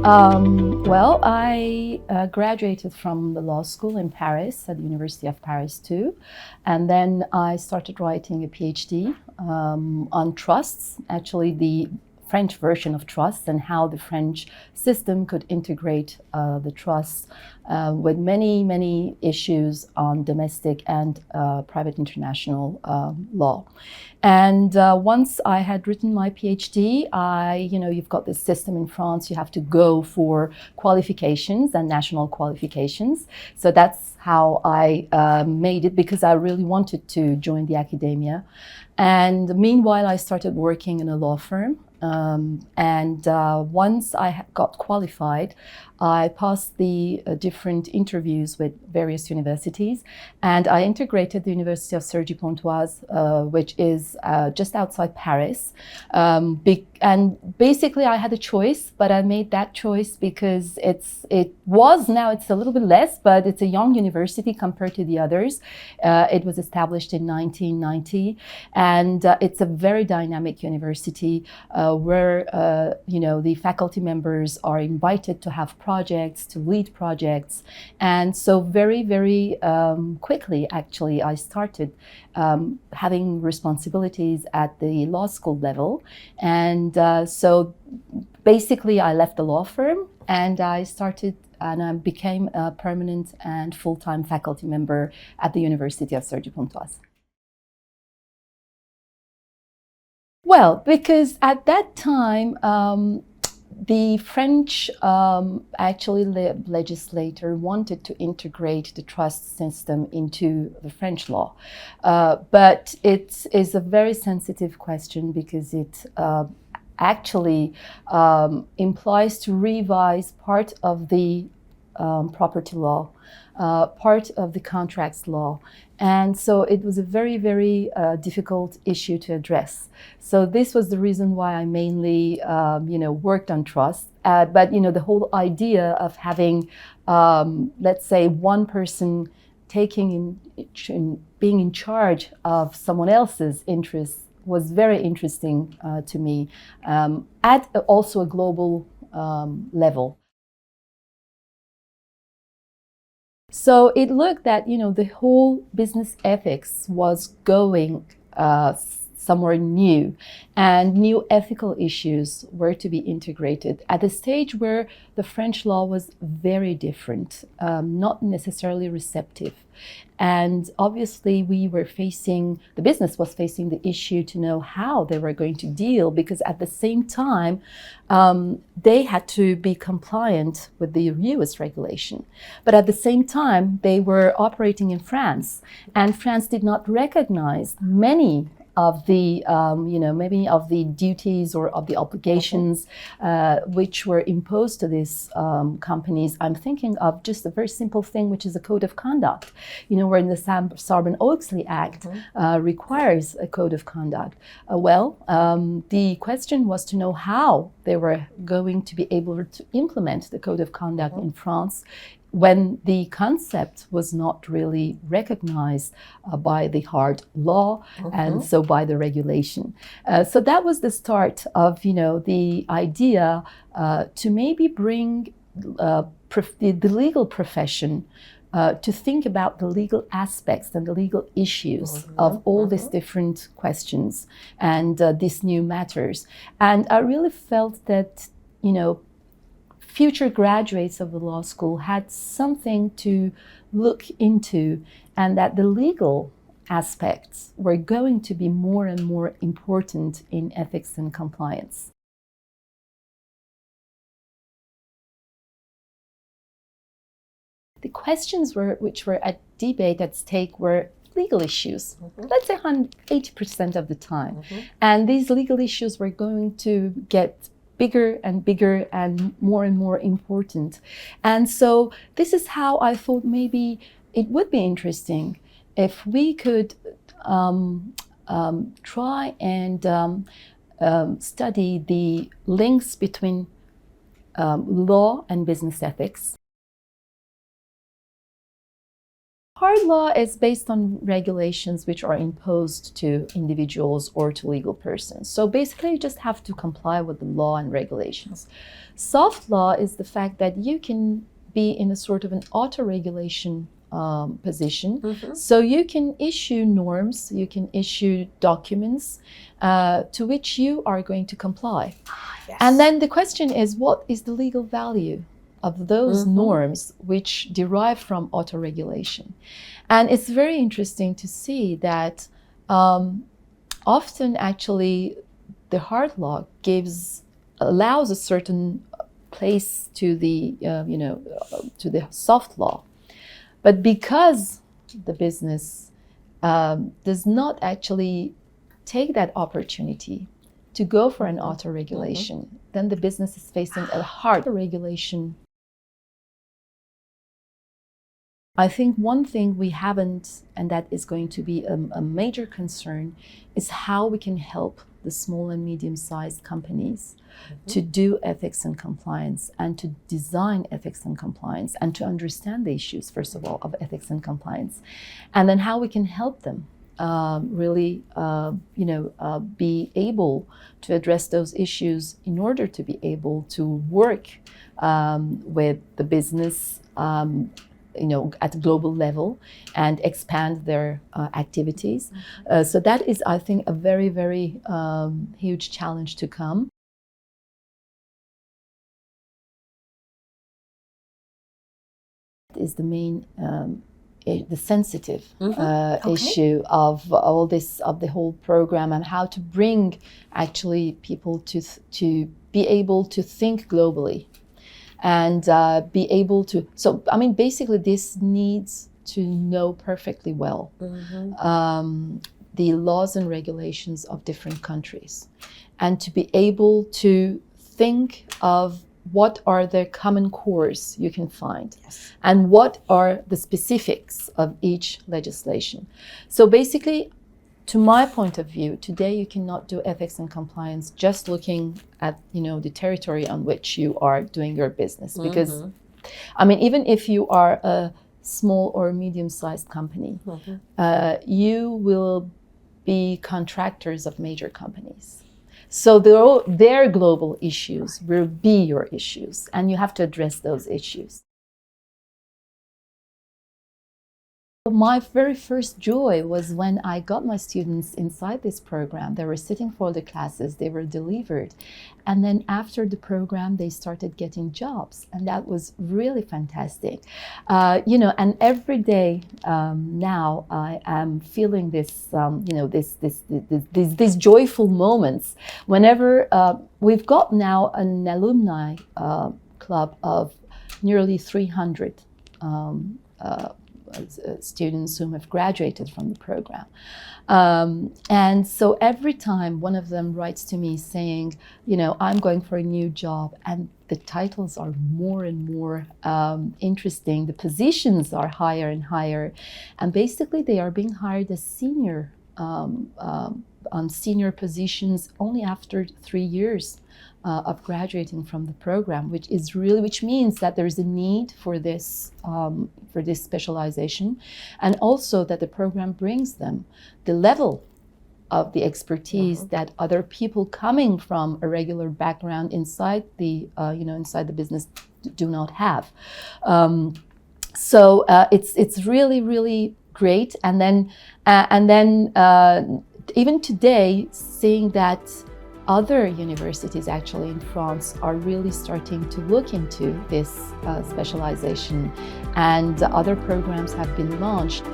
Well, I graduated from the law school in Paris at the University of Paris too, and then I started writing a PhD on trusts, actually the French version of trusts and how the French system could integrate the trusts with many issues on domestic and private international law. And once I had written my PhD, you've got this system in France, you have to go for qualifications and national qualifications. So that's how I made it, because I really wanted to join the academia. And meanwhile, I started working in a law firm. Once I got qualified, I passed the different interviews with various universities, and I integrated the University of Cergy Pontoise, which is just outside Paris. And basically, I had a choice, but I made that choice because it's a little bit less, but it's a young university compared to the others. It was established in 1990, and it's a very dynamic university where the faculty members are invited to have projects, to lead projects. And so very quickly, actually, I started having responsibilities at the law school level. And so basically, I left the law firm and I became a permanent and full-time faculty member at the University of Cergy Pontoise. Well, because at that time, the French legislator wanted to integrate the trust system into the French law. But it is a very sensitive question because it actually implies to revise part of the property law, part of the contracts law. And so it was a very difficult issue to address. So this was the reason why I mainly, worked on trust. But the whole idea of having, let's say, one person being in charge of someone else's interests was very interesting to me, at also a global level. So it looked that, the whole business ethics was going somewhere new, and new ethical issues were to be integrated at a stage where the French law was very different, not necessarily receptive. And obviously the business was facing the issue to know how they were going to deal, because at the same time, they had to be compliant with the US regulation. But at the same time, they were operating in France, and France did not recognize many of the, maybe of the duties or of the obligations which were imposed to these companies. I'm thinking of just a very simple thing, which is a code of conduct, where the Sarbanes-Oxley Act requires a code of conduct. The question was to know how they were going to be able to implement the code of conduct in France, when the concept was not really recognized by the hard law and so by the regulation. So that was the start of, the idea to maybe bring the legal profession to think about the legal aspects and the legal issues of all these different questions and these new matters. And I really felt that, future graduates of the law school had something to look into, and that the legal aspects were going to be more and more important in ethics and compliance. The questions which were at debate, at stake, were legal issues, let's say 80% of the time. And these legal issues were going to get bigger and more important. And so this is how I thought maybe it would be interesting if we could try and study the links between law and business ethics. Hard law is based on regulations which are imposed to individuals or to legal persons. So basically, you just have to comply with the law and regulations. Soft law is the fact that you can be in a sort of an auto-regulation position. So you can issue norms, you can issue documents to which you are going to comply. Yes. And then the question is, what is the legal value of those norms which derive from auto-regulation? And it's very interesting to see that often actually the hard law allows a certain place to the to the soft law, but because the business does not actually take that opportunity to go for an auto-regulation, then the business is facing a hard regulation. I think one thing we haven't, and that is going to be a major concern, is how we can help the small and medium-sized companies to do ethics and compliance, and to design ethics and compliance, and to understand the issues, first of all, of ethics and compliance, and then how we can help them really be able to address those issues in order to be able to work with the business at a global level and expand their activities. So that is, I think, a very, very huge challenge to come. Is the main, the sensitive issue of all this, of the whole program, and how to bring actually people to be able to think globally. And be able to, so I mean, basically this needs to know perfectly well the laws and regulations of different countries, and to be able to think of what are the common cores you can find, and what are the specifics of each legislation. So basically, to my point of view, today you cannot do ethics and compliance just looking at the territory on which you are doing your business, because I mean, even if you are a small or medium-sized company, you will be contractors of major companies. So their global issues will be your issues, and you have to address those issues. My very first joy was when I got my students inside this program. They were sitting for the classes, they were delivered. And then after the program, they started getting jobs. And that was really fantastic. And every day now I am feeling this, these joyful moments whenever we've got now an alumni club of nearly 300 students who have graduated from the program. And so every time one of them writes to me saying, I'm going for a new job, and the titles are more and more interesting, the positions are higher and higher, and basically they are being hired as senior, on senior positions only after 3 years of graduating from the program, which means that there is a need for this specialization, and also that the program brings them the level of the expertise that other people coming from a regular background inside the business do not have. So it's really, really great. And then even today, seeing that other universities actually in France are really starting to look into this specialization, and other programs have been launched.